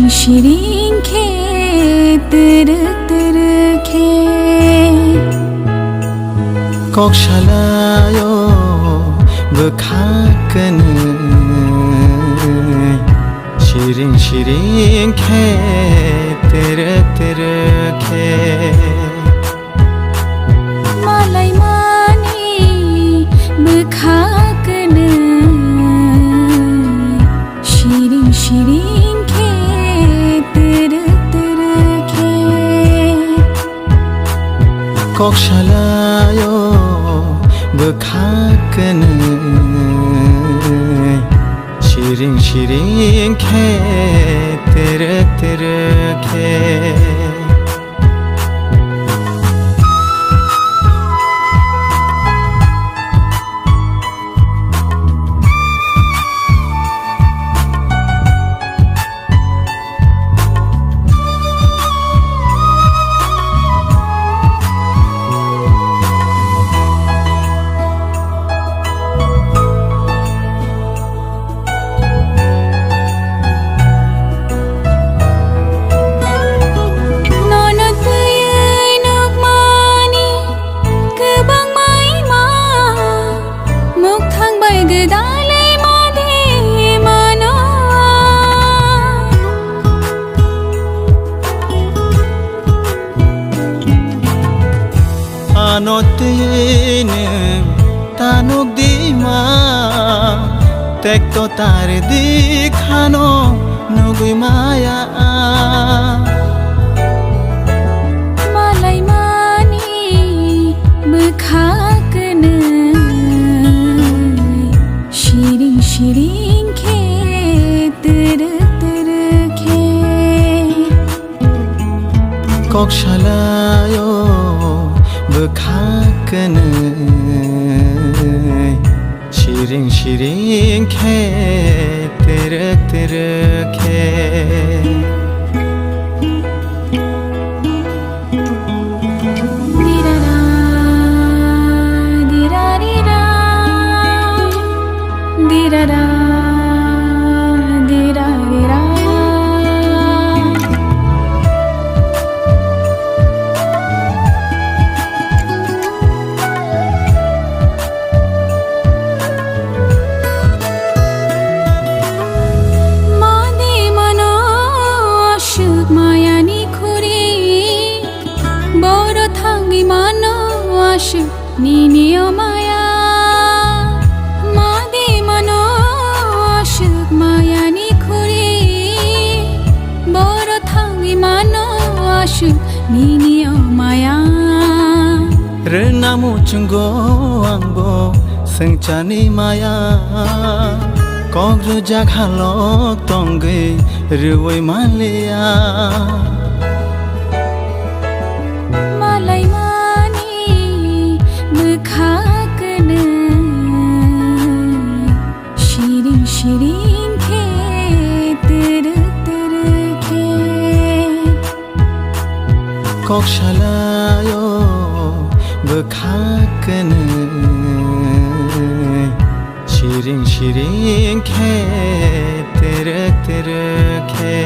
शिरिं खे खे Kokshalayo bekhakkene Shirin shirin khe tere khe Malai mani bekhakkene Shirin shirin khe tere khe Kokshalayo bekhakkene Shirin shirin khe tere khe Anotine tanuk dima tekto tar dikhano nugui maya Malai mani bekhakkene Shirin shirin khe tere khe Kokshalayo bekhakkene Shirin shirin khe tere khe Dirara dirarira dirara dirarira Niniyo maya Madi mano ashuk maya ni khuri Boro thangi mano ashuk niniyo maya Rena muchungo angbo sengchani maya Kogru jakhalok tonge ruwai malaya bekhakkene Shirin shirin khe tere khe Kokshalayo bekhakkene Shirin shirin khe tere khe